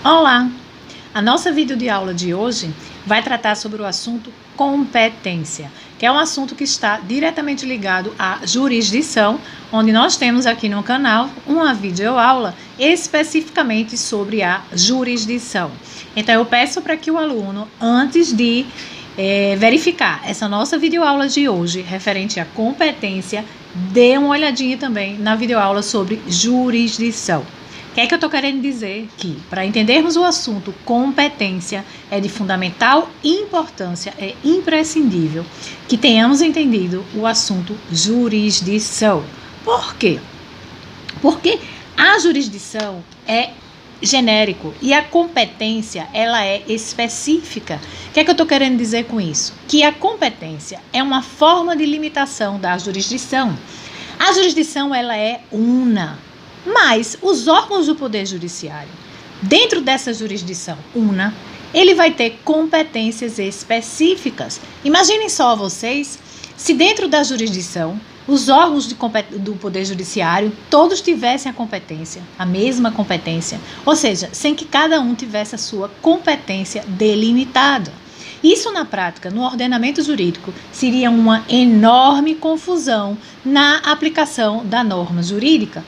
Olá! A nossa videoaula de hoje vai tratar sobre o assunto competência, que é um assunto que está diretamente ligado à jurisdição, onde nós temos aqui no canal uma videoaula especificamente sobre a jurisdição. Então eu peço para que o aluno, antes de verificar essa nossa videoaula de hoje, referente à competência, dê uma olhadinha também na videoaula sobre jurisdição. O que é que eu estou querendo dizer? Que para entendermos o assunto competência é de fundamental importância, é imprescindível que tenhamos entendido o assunto jurisdição. Por quê? Porque a jurisdição é genérico e a competência ela é específica. O que é que eu estou querendo dizer com isso? Que a competência é uma forma de limitação da jurisdição. A jurisdição ela é una. Mas os órgãos do Poder Judiciário, dentro dessa jurisdição una, ele vai ter competências específicas. Imaginem só vocês, se dentro da jurisdição, os órgãos do Poder Judiciário, todos tivessem a mesma competência, ou seja, sem que cada um tivesse a sua competência delimitada. Isso, na prática, no ordenamento jurídico, seria uma enorme confusão na aplicação da norma jurídica.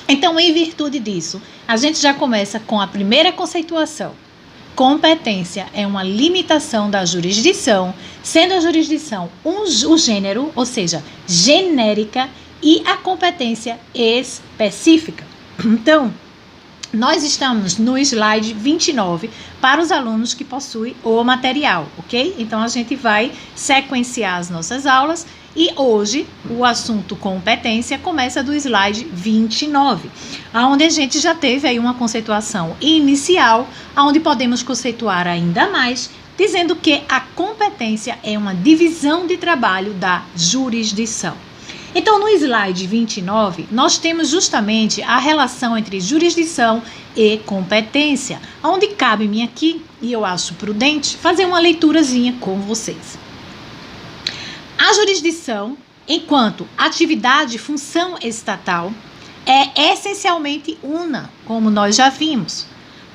Então, em virtude disso, a gente já começa com a primeira conceituação. Competência é uma limitação da jurisdição, sendo a jurisdição o gênero, ou seja, genérica, e a competência específica. Então, nós estamos no slide 29 para os alunos que possuem o material, ok? Então, a gente vai sequenciar as nossas aulas. E hoje, o assunto competência começa do slide 29, onde a gente já teve aí uma conceituação inicial, onde podemos conceituar ainda mais, dizendo que a competência é uma divisão de trabalho da jurisdição. Então, no slide 29, nós temos justamente a relação entre jurisdição e competência, onde cabe-me aqui, e eu acho prudente, fazer uma leiturazinha com vocês. A jurisdição, enquanto atividade e função estatal, é essencialmente una, como nós já vimos.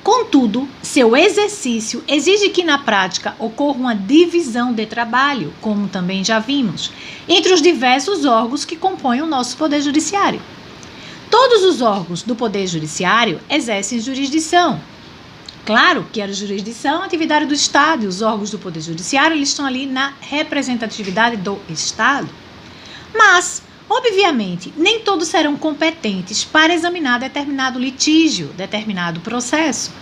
Contudo, seu exercício exige que na prática ocorra uma divisão de trabalho, como também já vimos, entre os diversos órgãos que compõem o nosso Poder Judiciário. Todos os órgãos do Poder Judiciário exercem jurisdição. Claro que a jurisdição é uma atividade do Estado, e os órgãos do Poder Judiciário eles estão ali na representatividade do Estado. Mas, obviamente, nem todos serão competentes para examinar determinado litígio, determinado processo.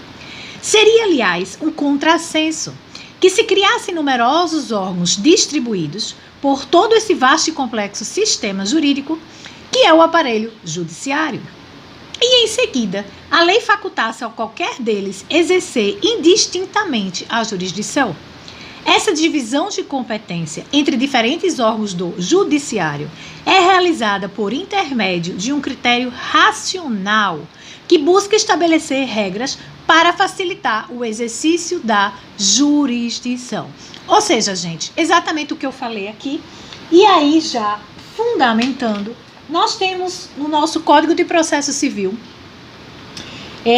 Seria, aliás, um contrassenso que se criassem numerosos órgãos distribuídos por todo esse vasto e complexo sistema jurídico que é o aparelho judiciário. E, em seguida, a lei facultasse a qualquer deles exercer indistintamente a jurisdição. Essa divisão de competência entre diferentes órgãos do judiciário é realizada por intermédio de um critério racional que busca estabelecer regras para facilitar o exercício da jurisdição. Ou seja, gente, exatamente o que eu falei aqui, e aí já fundamentando, nós temos no nosso Código de Processo Civil,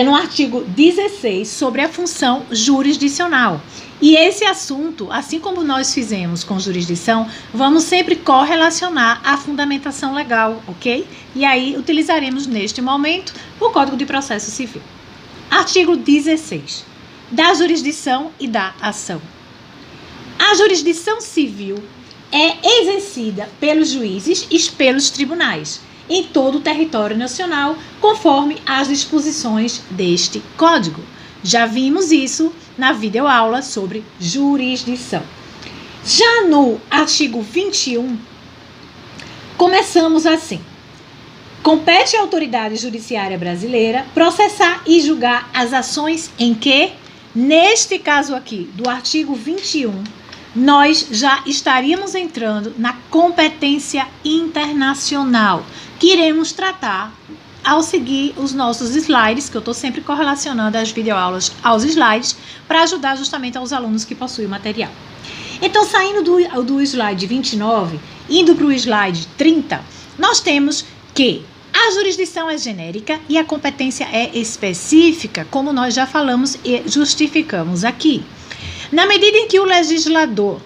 no artigo 16, sobre a função jurisdicional. E esse assunto, assim como nós fizemos com jurisdição, vamos sempre correlacionar a fundamentação legal, ok? E aí utilizaremos neste momento o Código de Processo Civil. Artigo 16, da jurisdição e da ação. A jurisdição civil é exercida pelos juízes e pelos tribunais em todo o território nacional, conforme as disposições deste Código. Já vimos isso na videoaula sobre jurisdição. Já no artigo 21, começamos assim. Compete à autoridade judiciária brasileira processar e julgar as ações em que, neste caso aqui, do artigo 21, nós já estaríamos entrando na competência internacional, que iremos tratar ao seguir os nossos slides, que eu estou sempre correlacionando as videoaulas aos slides, para ajudar justamente aos alunos que possuem o material. Então, saindo do slide 29, indo para o slide 30, nós temos que A jurisdição é genérica e a competência é específica, como nós já falamos e justificamos aqui. Na medida em que o legislador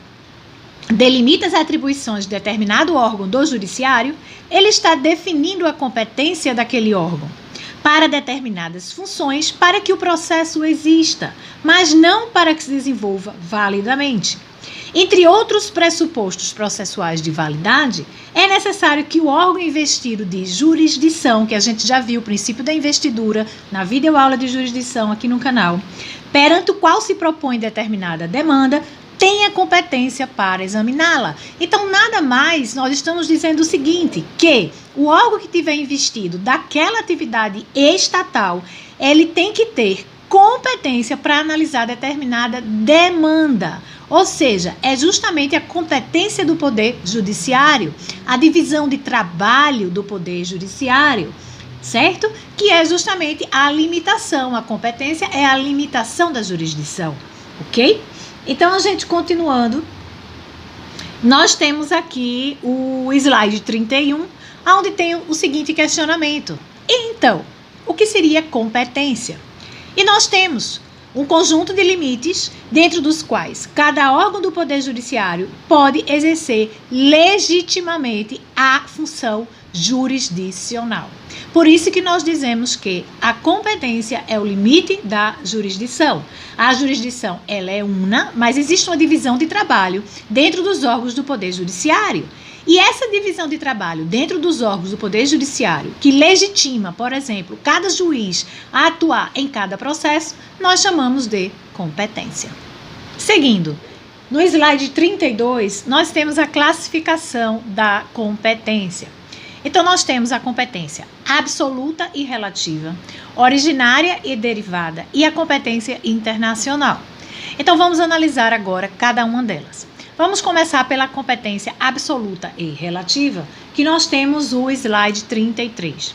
delimita as atribuições de determinado órgão do judiciário, ele está definindo a competência daquele órgão para determinadas funções para que o processo exista, mas não para que se desenvolva validamente. Entre outros pressupostos processuais de validade, é necessário que o órgão investido de jurisdição, que a gente já viu o princípio da investidura na videoaula de jurisdição aqui no canal, perante o qual se propõe determinada demanda, tenha competência para examiná-la. Então, nada mais, nós estamos dizendo o seguinte, que o órgão que tiver investido daquela atividade estatal, ele tem que ter competência para analisar determinada demanda. Ou seja, é justamente a competência do Poder Judiciário, a divisão de trabalho do Poder Judiciário, certo? Que é justamente a limitação, a competência é a limitação da jurisdição, ok? Então, a gente continuando, nós temos aqui o slide 31, onde tem o seguinte questionamento. Então, o que seria competência? E nós temos um conjunto de limites dentro dos quais cada órgão do Poder Judiciário pode exercer legitimamente a função jurisdicional. Por isso que nós dizemos que a competência é o limite da jurisdição. A jurisdição, ela é una, mas existe uma divisão de trabalho dentro dos órgãos do Poder Judiciário. E essa divisão de trabalho dentro dos órgãos do Poder Judiciário, que legitima, por exemplo, cada juiz a atuar em cada processo, nós chamamos de competência. Seguindo, no slide 32, nós temos a classificação da competência. Então, nós temos a competência absoluta e relativa, originária e derivada, e a competência internacional. Então, vamos analisar agora cada uma delas. Vamos começar pela competência absoluta e relativa, que nós temos o slide 33.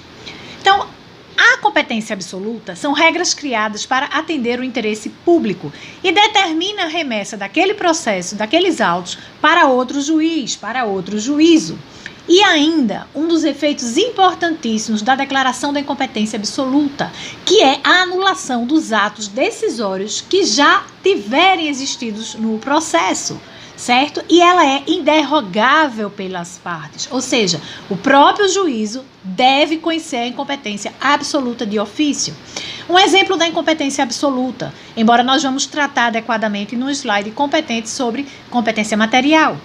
Então, a competência absoluta são regras criadas para atender o interesse público e determina a remessa daquele processo, daqueles autos, para outro juiz, para outro juízo. E ainda, um dos efeitos importantíssimos da declaração da incompetência absoluta, que é a anulação dos atos decisórios que já tiverem existido no processo, certo? E ela é inderrogável pelas partes, ou seja, o próprio juízo deve conhecer a incompetência absoluta de ofício. Um exemplo da incompetência absoluta, embora nós vamos tratar adequadamente no slide competente sobre competência material.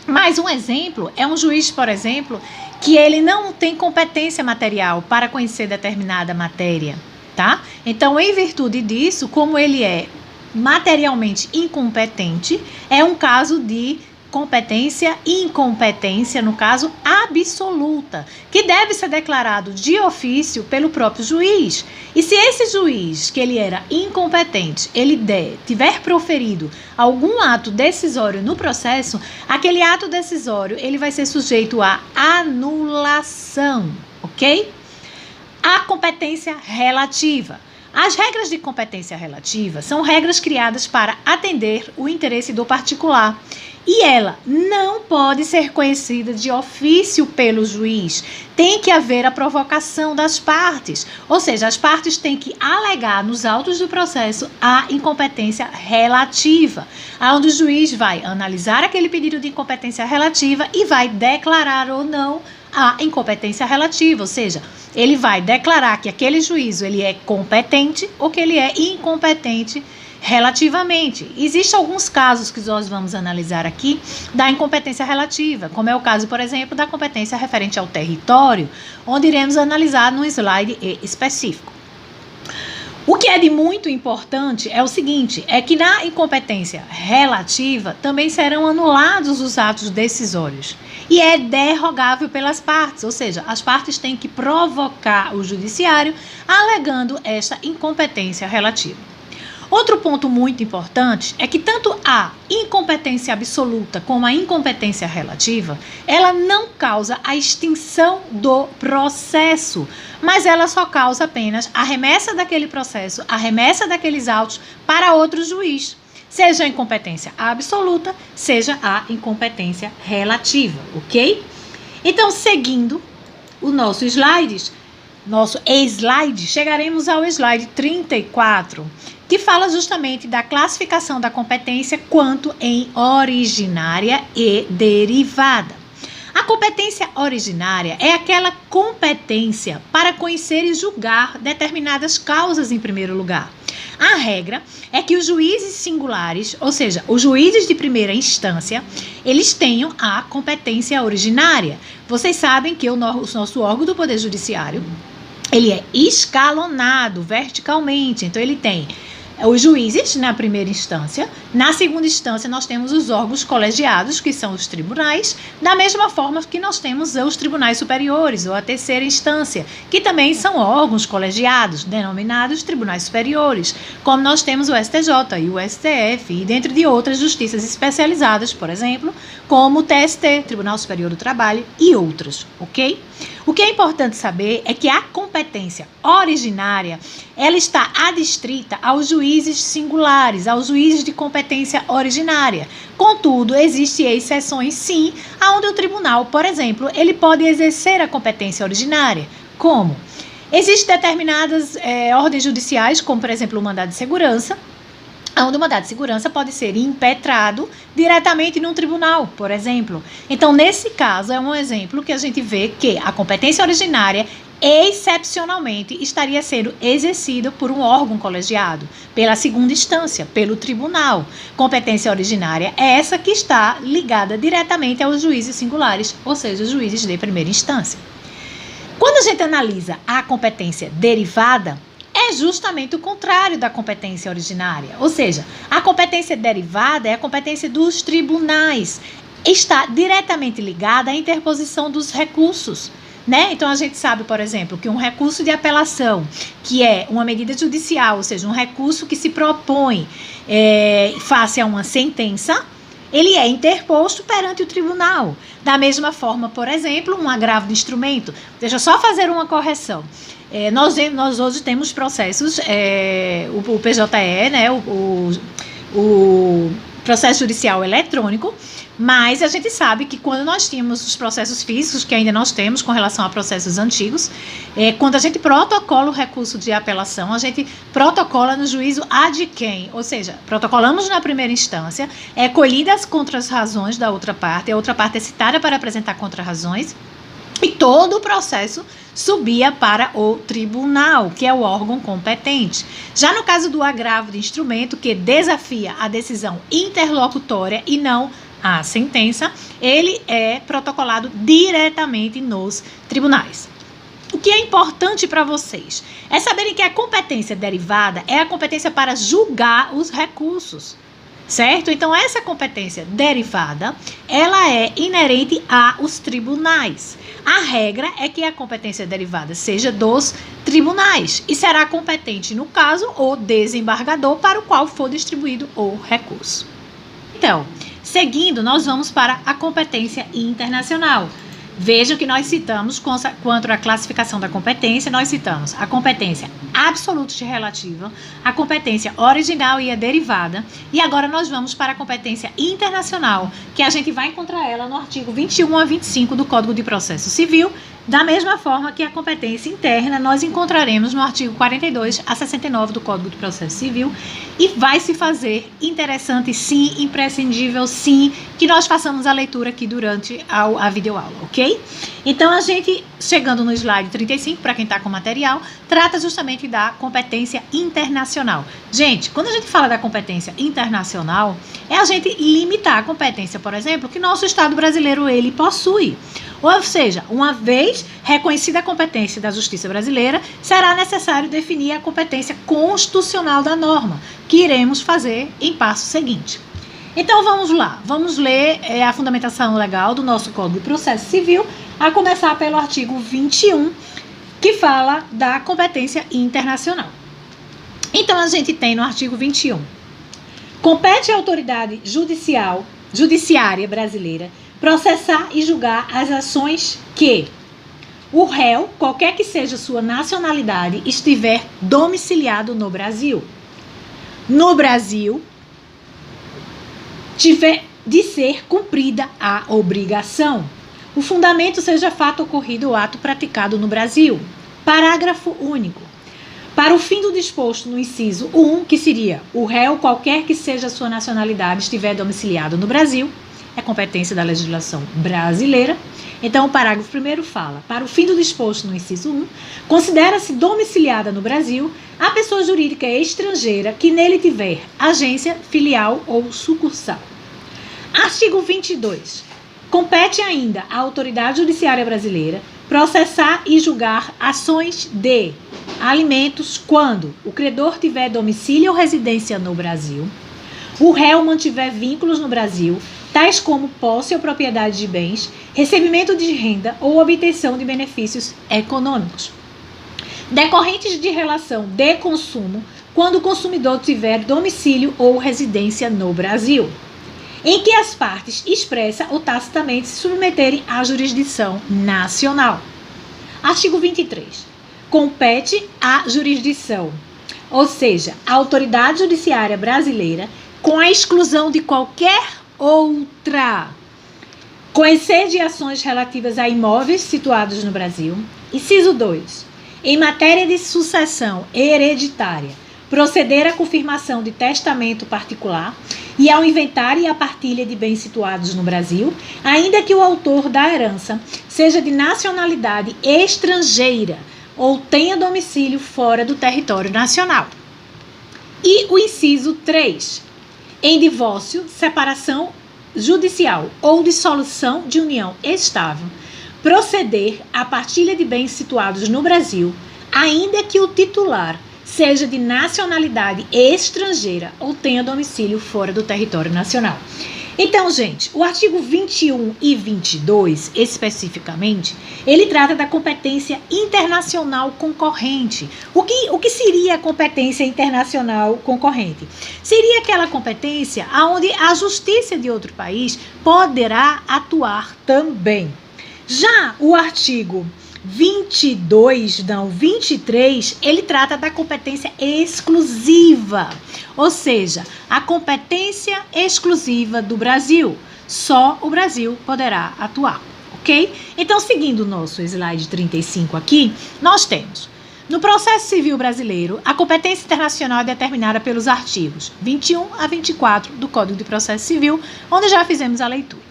Mas um exemplo é um juiz, por exemplo, que ele não tem competência material para conhecer determinada matéria, tá? Então, em virtude disso, como ele é materialmente incompetente, é um caso de competência e incompetência, no caso, absoluta, que deve ser declarado de ofício pelo próprio juiz. E se esse juiz, que ele era incompetente, ele tiver proferido algum ato decisório no processo, aquele ato decisório, ele vai ser sujeito à anulação, ok? A competência relativa. As regras de competência relativa são regras criadas para atender o interesse do particular e ela não pode ser conhecida de ofício pelo juiz. Tem que haver a provocação das partes, ou seja, as partes têm que alegar nos autos do processo a incompetência relativa, onde o juiz vai analisar aquele pedido de incompetência relativa e vai declarar ou não a incompetência relativa, ou seja, ele vai declarar que aquele juízo ele é competente ou que ele é incompetente relativamente. Existem alguns casos que nós vamos analisar aqui da incompetência relativa, como é o caso, por exemplo, da competência referente ao território, onde iremos analisar num slide específico. O que é de muito importante é o seguinte, é que na incompetência relativa também serão anulados os atos decisórios e é derrogável pelas partes, ou seja, as partes têm que provocar o judiciário alegando esta incompetência relativa. Outro ponto muito importante é que tanto a incompetência absoluta como a incompetência relativa, ela não causa a extinção do processo, mas ela só causa apenas a remessa daquele processo, a remessa daqueles autos para outro juiz, seja a incompetência absoluta, seja a incompetência relativa, ok? Então, seguindo, o nosso slide, chegaremos ao slide 34, que fala justamente da classificação da competência quanto em originária e derivada. A competência originária é aquela competência para conhecer e julgar determinadas causas em primeiro lugar. A regra é que os juízes singulares, ou seja, os juízes de primeira instância, eles tenham a competência originária. Vocês sabem que o nosso órgão do Poder Judiciário, ele é escalonado verticalmente, então ele tem os juízes na primeira instância, na segunda instância nós temos os órgãos colegiados, que são os tribunais, da mesma forma que nós temos os tribunais superiores, ou a terceira instância, que também são órgãos colegiados, denominados tribunais superiores, como nós temos o STJ e o STF, e dentro de outras justiças especializadas, por exemplo, como o TST, Tribunal Superior do Trabalho, e outros, ok? O que é importante saber é que a competência originária, ela está adstrita aos juízes singulares, aos juízes de competência originária. Contudo, existem exceções, sim, onde o tribunal, por exemplo, ele pode exercer a competência originária. Como? Existem determinadas ordens judiciais, como, por exemplo, o mandado de segurança, onde o mandado de segurança pode ser impetrado diretamente num tribunal, por exemplo. Então, nesse caso, é um exemplo que a gente vê que a competência originária, excepcionalmente, estaria sendo exercida por um órgão colegiado, pela segunda instância, pelo tribunal. Competência originária é essa que está ligada diretamente aos juízes singulares, ou seja, os juízes de primeira instância. Quando a gente analisa a competência derivada, é justamente o contrário da competência originária. Ou seja, a competência derivada é a competência dos tribunais. Está diretamente ligada à interposição dos recursos, né? Então, a gente sabe, por exemplo, que um recurso de apelação, que é uma medida judicial, ou seja, um recurso que se propõe face a uma sentença, ele é interposto perante o tribunal. Da mesma forma, por exemplo, um agravo de instrumento. Deixa eu só fazer uma correção. Nós hoje temos processos, o PJE, né, o processo judicial eletrônico, mas a gente sabe que quando nós tínhamos os processos físicos, que ainda nós temos com relação a processos antigos, quando a gente protocola o recurso de apelação, a gente protocola no juízo ad quem, ou seja, protocolamos na primeira instância, colhidas as contra-razões da outra parte, a outra parte é citada para apresentar contra-razões, e todo o processo subia para o tribunal, que é o órgão competente. Já no caso do agravo de instrumento, que desafia a decisão interlocutória e não a sentença, ele é protocolado diretamente nos tribunais. O que é importante para vocês é saberem que a competência derivada é a competência para julgar os recursos. Certo? Então, essa competência derivada, ela é inerente aos tribunais. A regra é que a competência derivada seja dos tribunais e será competente, no caso, o desembargador para o qual for distribuído o recurso. Então, seguindo, nós vamos para a competência internacional. Veja que nós citamos, quanto à classificação da competência, nós citamos a competência absoluta e relativa, a competência original e a derivada, e agora nós vamos para a competência internacional, que a gente vai encontrar ela no artigo 21 a 25 do Código de Processo Civil, da mesma forma que a competência interna nós encontraremos no artigo 42 a 69 do Código de Processo Civil, e vai se fazer interessante sim, imprescindível sim, que nós façamos a leitura aqui durante a videoaula, ok? Então, a gente, chegando no slide 35, para quem está com material, trata justamente da competência internacional. Gente, quando a gente fala da competência internacional, é a gente limitar a competência, por exemplo, que nosso Estado brasileiro, ele possui. Ou seja, uma vez reconhecida a competência da Justiça brasileira, será necessário definir a competência constitucional da norma, que iremos fazer em passo seguinte. Então, vamos lá. Vamos ler a fundamentação legal do nosso Código de Processo Civil, a começar pelo artigo 21, que fala da competência internacional. Então, a gente tem no artigo 21, compete à autoridade judiciária brasileira processar e julgar as ações que o réu, qualquer que seja sua nacionalidade, estiver domiciliado no Brasil. No Brasil, tiver de ser cumprida a obrigação. o fundamento seja fato ocorrido ou ato praticado no Brasil. Parágrafo único. Para o fim do disposto no inciso 1, que seria o réu, qualquer que seja a sua nacionalidade, estiver domiciliado no Brasil, é competência da legislação brasileira. Então, o parágrafo primeiro fala: para o fim do disposto no inciso 1, considera-se domiciliada no Brasil a pessoa jurídica estrangeira que nele tiver agência, filial ou sucursal. Artigo 22. Compete ainda à autoridade judiciária brasileira processar e julgar ações de alimentos quando o credor tiver domicílio ou residência no Brasil, o réu mantiver vínculos no Brasil, tais como posse ou propriedade de bens, recebimento de renda ou obtenção de benefícios econômicos, decorrentes de relação de consumo, quando o consumidor tiver domicílio ou residência no Brasil, em que as partes expressa ou tacitamente se submeterem à jurisdição nacional. Artigo 23. Compete à jurisdição, ou seja, à autoridade judiciária brasileira, com a exclusão de qualquer outra, conhecer de ações relativas a imóveis situados no Brasil. Inciso 2. Em matéria de sucessão hereditária, proceder à confirmação de testamento particular e ao inventário e à partilha de bens situados no Brasil, ainda que o autor da herança seja de nacionalidade estrangeira ou tenha domicílio fora do território nacional. E o inciso 3. Em divórcio, separação judicial ou dissolução de união estável, proceder à partilha de bens situados no Brasil, ainda que o titular seja de nacionalidade estrangeira ou tenha domicílio fora do território nacional. Então, gente, o artigo 21 e 22, especificamente, ele trata da competência internacional concorrente. O que seria a competência internacional concorrente? Seria aquela competência onde a justiça de outro país poderá atuar também. Já o artigo 23, ele trata da competência exclusiva, ou seja, a competência exclusiva do Brasil. Só o Brasil poderá atuar, ok? Então, seguindo o nosso slide 35 aqui, nós temos: no processo civil brasileiro, a competência internacional é determinada pelos artigos 21 a 24 do Código de Processo Civil, onde já fizemos a leitura.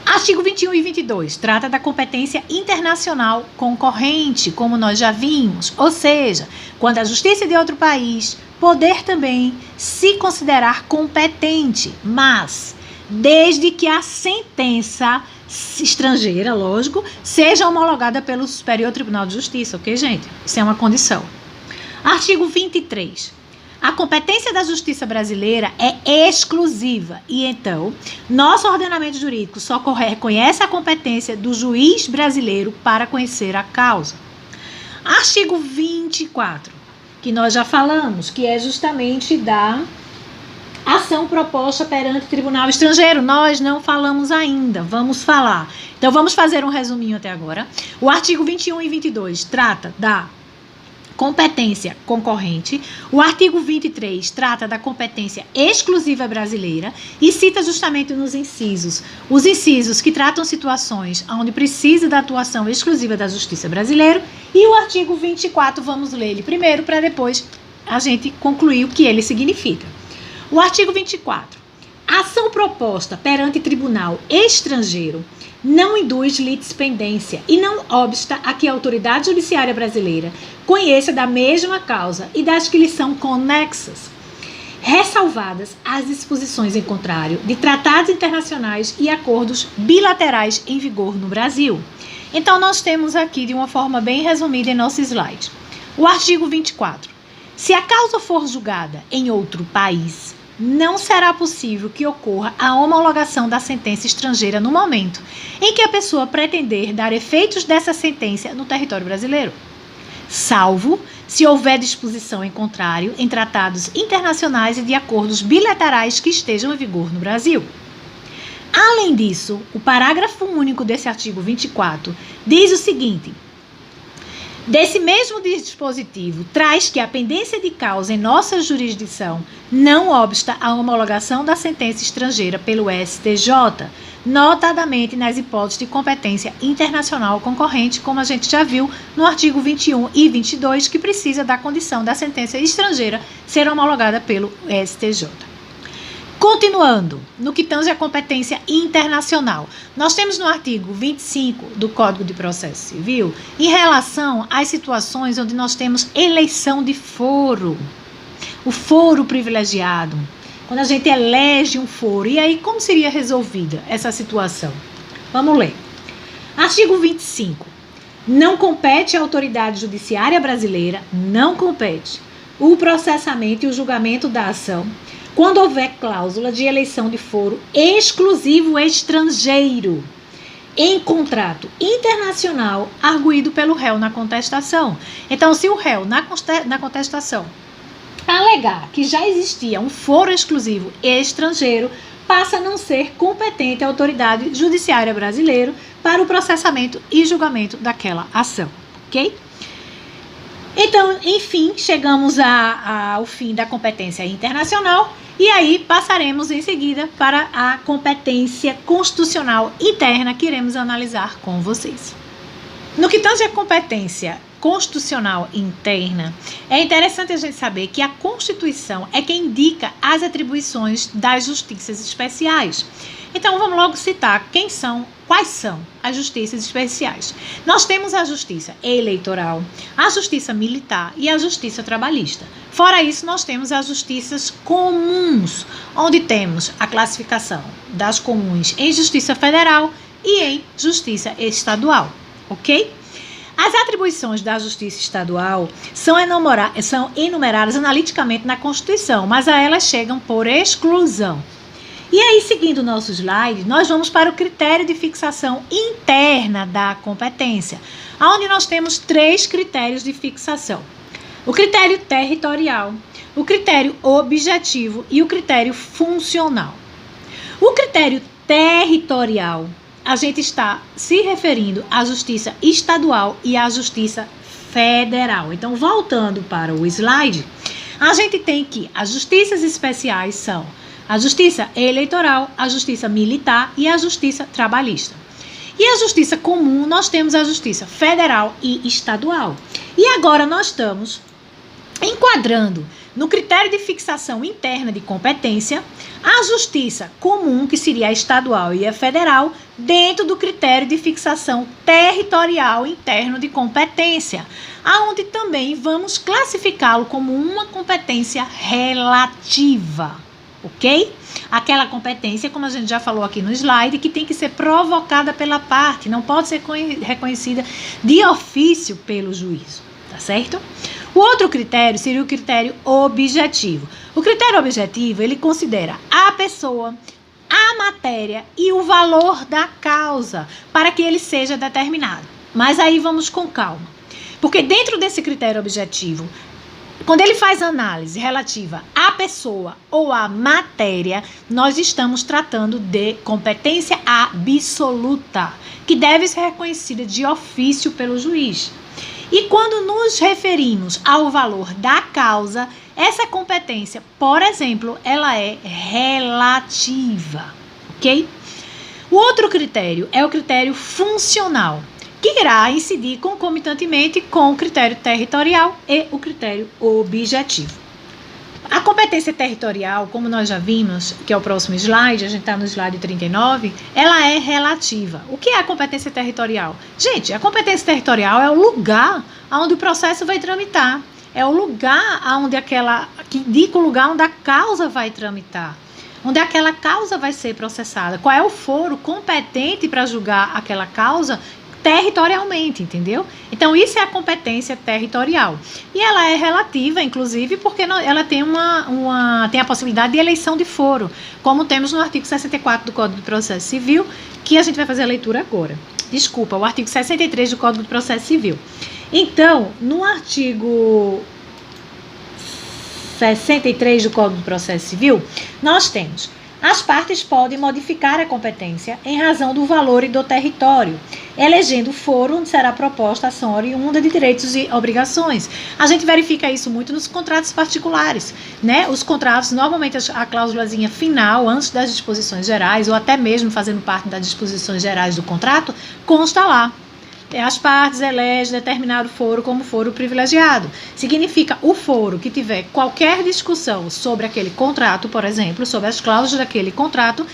Artigo 21 e 22 trata da competência internacional concorrente, como nós já vimos, ou seja, quando a justiça de outro país poder também se considerar competente, mas desde que a sentença estrangeira, lógico, seja homologada pelo Superior Tribunal de Justiça, ok, gente? Isso é uma condição. Artigo 23. A competência da justiça brasileira é exclusiva e, então, nosso ordenamento jurídico só reconhece a competência do juiz brasileiro para conhecer a causa. Artigo 24, que nós já falamos, que é justamente da ação proposta perante o tribunal estrangeiro. Nós não falamos ainda, vamos falar. Então, vamos fazer um resuminho até agora. O artigo 21 e 22 trata da competência concorrente. O artigo 23 trata da competência exclusiva brasileira e cita justamente nos incisos, os incisos que tratam situações onde precisa da atuação exclusiva da justiça brasileira. E o artigo 24, vamos ler ele primeiro para depois a gente concluir o que ele significa. O artigo 24. A ação proposta perante tribunal estrangeiro não induz litispendência e não obsta a que a autoridade judiciária brasileira conheça da mesma causa e das que lhe são conexas, ressalvadas as disposições em contrário de tratados internacionais e acordos bilaterais em vigor no Brasil. Então, nós temos aqui, de uma forma bem resumida em nosso slide, o artigo 24. Se a causa for julgada em outro país, não será possível que ocorra a homologação da sentença estrangeira no momento em que a pessoa pretender dar efeitos dessa sentença no território brasileiro, salvo se houver disposição em contrário em tratados internacionais e de acordos bilaterais que estejam em vigor no Brasil. Além disso, o parágrafo único desse artigo 24 diz o seguinte: Desse mesmo dispositivo, traz que a pendência de causa em nossa jurisdição não obsta à homologação da sentença estrangeira pelo STJ, notadamente nas hipóteses de competência internacional concorrente, como a gente já viu no artigo 21 e 22, que precisa da condição da sentença estrangeira ser homologada pelo STJ. Continuando, no que tange a competência internacional, nós temos no artigo 25 do Código de Processo Civil, em relação às situações onde nós temos eleição de foro, o foro privilegiado, quando a gente elege um foro. E aí, como seria resolvida essa situação? Vamos ler. Artigo 25. Não compete à autoridade judiciária brasileira, não compete o processamento e o julgamento da ação, quando houver cláusula de eleição de foro exclusivo estrangeiro em contrato internacional arguído pelo réu na contestação. Então, se o réu na contestação alegar que já existia um foro exclusivo estrangeiro, passa a não ser competente a autoridade judiciária brasileira para o processamento e julgamento daquela ação, ok? Então, enfim, chegamos ao fim da competência internacional e aí passaremos em seguida para a competência constitucional interna que iremos analisar com vocês. No que tange a competência constitucional interna, é interessante a gente saber que a Constituição é quem indica as atribuições das justiças especiais. Então, vamos logo citar quais são as justiças especiais. Nós temos a justiça eleitoral, a justiça militar e a justiça trabalhista. Fora isso, nós temos as justiças comuns, onde temos a classificação das comuns em justiça federal e em justiça estadual, ok? As atribuições da justiça estadual são enumeradas analiticamente na Constituição, mas a elas chegam por exclusão. E aí, seguindo o nosso slide, nós vamos para o critério de fixação interna da competência, onde nós temos 3 critérios de fixação. O critério territorial, o critério objetivo e o critério funcional. O critério territorial, a gente está se referindo à justiça estadual e à justiça federal. Então, voltando para o slide, a gente tem que as justiças especiais são a justiça eleitoral, a justiça militar e a justiça trabalhista. E a justiça comum, nós temos a justiça federal e estadual. E agora nós estamos enquadrando no critério de fixação interna de competência a justiça comum, que seria a estadual e a federal, dentro do critério de fixação territorial interno de competência, aonde também vamos classificá-lo como uma competência relativa, ok? Aquela competência, como a gente já falou aqui no slide, que tem que ser provocada pela parte, não pode ser reconhecida de ofício pelo juízo, tá certo? O outro critério seria o critério objetivo. O critério objetivo, ele considera a pessoa, a matéria e o valor da causa para que ele seja determinado. Mas aí vamos com calma, porque dentro desse critério objetivo, quando ele faz análise relativa à pessoa ou à matéria, nós estamos tratando de competência absoluta, que deve ser reconhecida de ofício pelo juiz. E quando nos referimos ao valor da causa, essa competência, por exemplo, ela é relativa, ok? O outro critério é o critério funcional, que irá incidir concomitantemente com o critério territorial e o critério objetivo. A competência territorial, como nós já vimos, que é o próximo slide, a gente está no slide 39, ela é relativa. O que é a competência territorial? Gente, a competência territorial é o lugar onde o processo vai tramitar. É o lugar onde que indica o lugar onde a causa vai tramitar, onde aquela causa vai ser processada. Qual é o foro competente para julgar aquela causa territorialmente, entendeu? Então, isso é a competência territorial. E ela é relativa, inclusive, porque ela tem tem a possibilidade de eleição de foro, como temos no artigo 64 do Código de Processo Civil, que a gente vai fazer a leitura agora. Desculpa, o artigo 63 do Código de Processo Civil. Então, no artigo 63 do Código de Processo Civil, nós temos As partes podem modificar a competência em razão do valor e do território, elegendo o foro onde será proposta a ação oriunda de direitos e obrigações. A gente verifica isso muito nos contratos particulares, né? Os contratos, normalmente a cláusulazinha final, antes das disposições gerais, ou até mesmo fazendo parte das disposições gerais do contrato, consta lá. As partes elegem determinado foro como foro privilegiado. Significa o foro que tiver qualquer discussão sobre aquele contrato, por exemplo, sobre as cláusulas daquele contrato,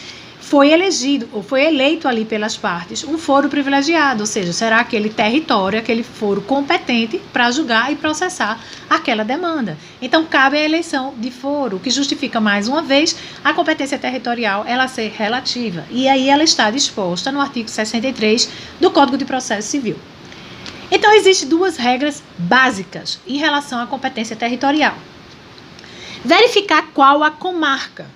foi elegido ou foi eleito ali pelas partes um foro privilegiado, ou seja, será aquele território, aquele foro competente para julgar e processar aquela demanda. Então, cabe a eleição de foro, o que justifica, mais uma vez, a competência territorial ela ser relativa. E aí ela está disposta no artigo 63 do Código de Processo Civil. Então, existem duas regras básicas em relação à competência territorial. Verificar qual a comarca,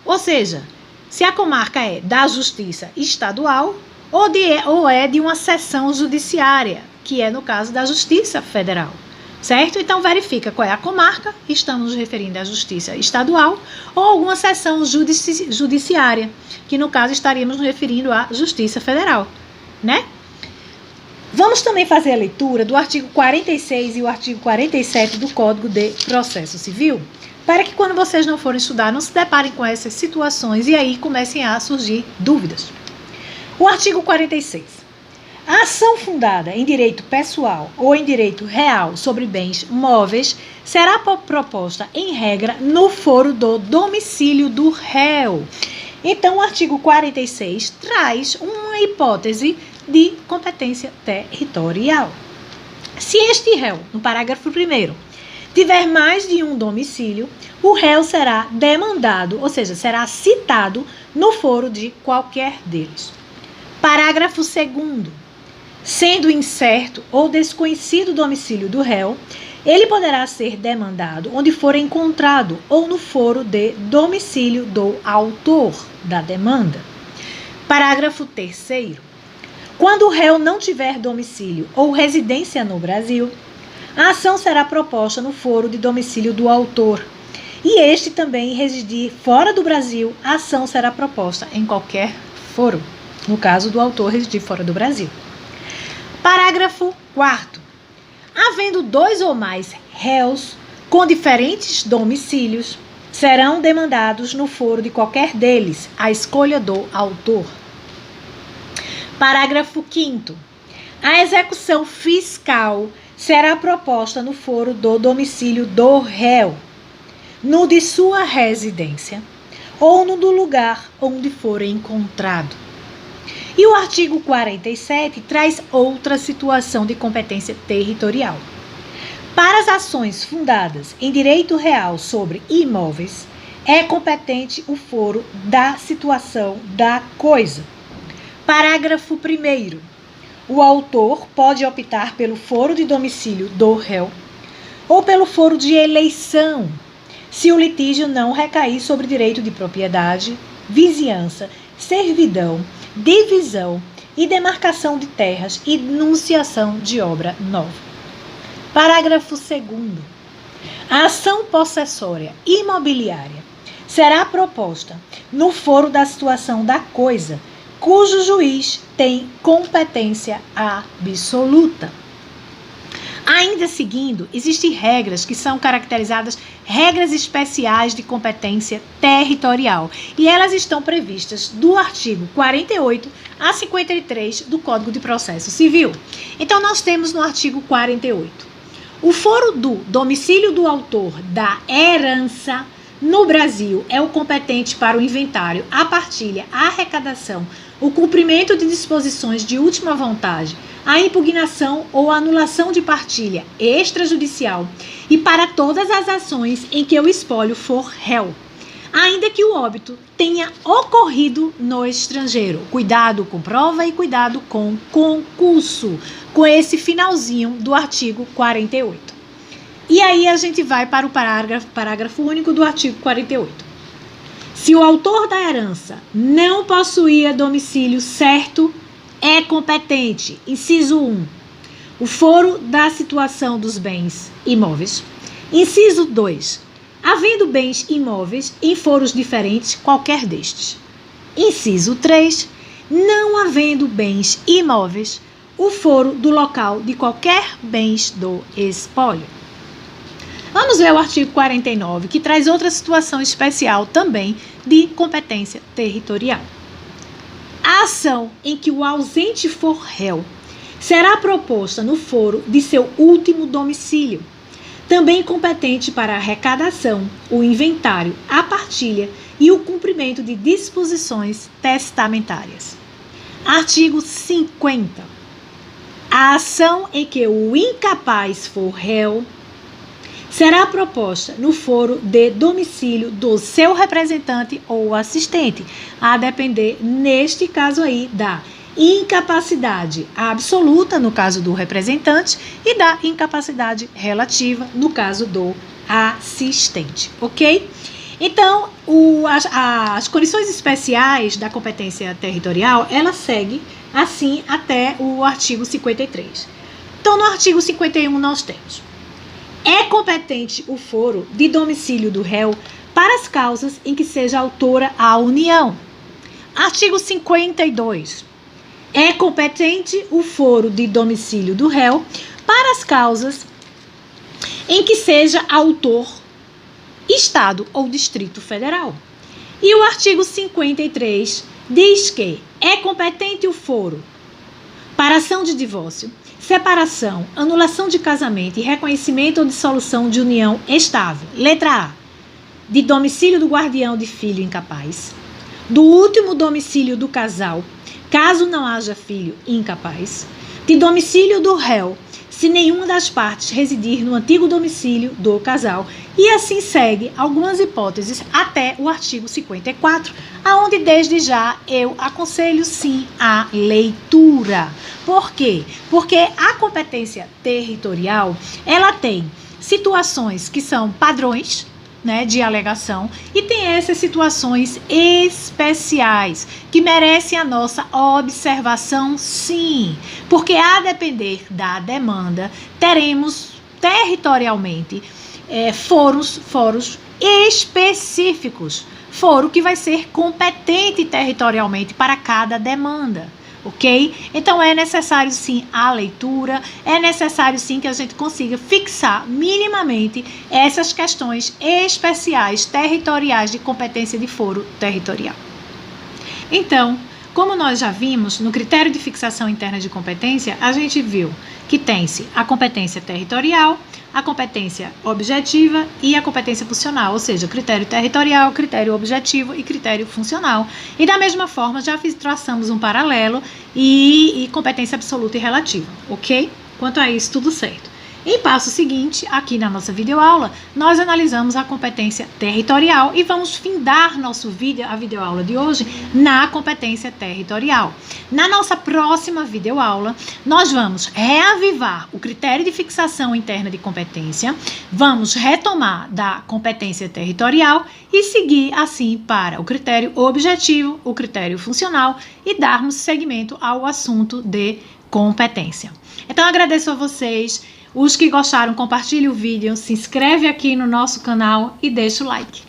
ou seja, se a comarca é da Justiça Estadual ou é de uma seção judiciária, que é no caso da Justiça Federal, certo? Então, verifica qual é a comarca, estamos nos referindo à Justiça Estadual, ou alguma seção judiciária, que no caso estaríamos nos referindo à Justiça Federal, né? Vamos também fazer a leitura do artigo 46 e o artigo 47 do Código de Processo Civil, para que quando vocês não forem estudar, não se deparem com essas situações e aí comecem a surgir dúvidas. O artigo 46. A ação fundada em direito pessoal ou em direito real sobre bens móveis será proposta, em regra, no foro do domicílio do réu. Então, o artigo 46 traz uma hipótese de competência territorial. Se este réu, no parágrafo 1º, tiver mais de um domicílio, o réu será demandado, ou seja, será citado no foro de qualquer deles. Parágrafo 2º. Sendo incerto ou desconhecido o domicílio do réu, ele poderá ser demandado onde for encontrado ou no foro de domicílio do autor da demanda. Parágrafo 3º. Quando o réu não tiver domicílio ou residência no Brasil, a ação será proposta no foro de domicílio do autor. E este também residir fora do Brasil, a ação será proposta em qualquer foro. No caso do autor residir fora do Brasil. Parágrafo 4º. Havendo dois ou mais réus com diferentes domicílios, serão demandados no foro de qualquer deles, à escolha do autor. Parágrafo 5º. A execução fiscal será proposta no foro do domicílio do réu, no de sua residência ou no do lugar onde for encontrado. E o artigo 47 traz outra situação de competência territorial. Para as ações fundadas em direito real sobre imóveis, é competente o foro da situação da coisa. Parágrafo 1º. O autor pode optar pelo foro de domicílio do réu ou pelo foro de eleição, se o litígio não recair sobre direito de propriedade, vizinhança, servidão, divisão e demarcação de terras e denunciação de obra nova. Parágrafo 2º. A ação possessória imobiliária será proposta no foro da situação da coisa, cujo juiz tem competência absoluta. Ainda seguindo, existem regras que são caracterizadas regras especiais de competência territorial e elas estão previstas do artigo 48 a 53 do Código de Processo Civil. Então, nós temos no artigo 48 o foro do domicílio do autor da herança no Brasil é o competente para o inventário, a partilha, a arrecadação, o cumprimento de disposições de última vontade, a impugnação ou anulação de partilha extrajudicial e para todas as ações em que o espólio for réu, ainda que o óbito tenha ocorrido no estrangeiro. Cuidado com prova e cuidado com concurso, com esse finalzinho do artigo 48. E aí a gente vai para o parágrafo único do artigo 48. Se o autor da herança não possuía domicílio certo, é competente. Inciso 1. O foro da situação dos bens imóveis. Inciso 2. havendo bens imóveis em foros diferentes, qualquer destes. Inciso 3. Não havendo bens imóveis, o foro do local de qualquer bens do espólio. Vamos ver o artigo 49, que traz outra situação especial também de competência territorial. A ação em que o ausente for réu será proposta no foro de seu último domicílio, também competente para a arrecadação, o inventário, a partilha e o cumprimento de disposições testamentárias. Artigo 50. A ação em que o incapaz for réu será proposta no foro de domicílio do seu representante ou assistente, a depender, neste caso aí, da incapacidade absoluta, no caso do representante, e da incapacidade relativa, no caso do assistente, ok? Então, as condições especiais da competência territorial, ela segue assim até o artigo 53. Então, no artigo 51 nós temos: é competente o foro de domicílio do réu para as causas em que seja autora a União. Artigo 52. É competente o foro de domicílio do réu para as causas em que seja autor Estado ou Distrito Federal. E o artigo 53 diz que é competente o foro para ação de divórcio, separação, anulação de casamento e reconhecimento ou dissolução de união estável. Letra A. De domicílio do guardião de filho incapaz, do último domicílio do casal, caso não haja filho incapaz, de domicílio do réu, se nenhuma das partes residir no antigo domicílio do casal, e assim segue algumas hipóteses até o artigo 54, aonde desde já eu aconselho sim a leitura. Por quê? Porque a competência territorial, ela tem situações que são padrões, né, de alegação, e tem essas situações especiais que merecem a nossa observação, sim, porque a depender da demanda, teremos territorialmente foros específicos, foro que vai ser competente territorialmente para cada demanda. Ok? Então é necessário sim a leitura, é necessário sim que a gente consiga fixar minimamente essas questões especiais territoriais de competência de foro territorial. Então, como nós já vimos, no critério de fixação interna de competência, a gente viu que tem-se a competência territorial, a competência objetiva e a competência funcional, ou seja, critério territorial, critério objetivo e critério funcional. E da mesma forma, já traçamos um paralelo e competência absoluta e relativa, ok? Quanto a isso, tudo certo. Em passo seguinte, aqui na nossa videoaula, nós analisamos a competência territorial e vamos findar a videoaula de hoje na competência territorial. Na nossa próxima videoaula, nós vamos reavivar o critério de fixação interna de competência, vamos retomar da competência territorial e seguir assim para o critério objetivo, o critério funcional e darmos seguimento ao assunto de competência. Então, agradeço a vocês. Os que gostaram, compartilhe o vídeo, se inscreve aqui no nosso canal e deixa o like.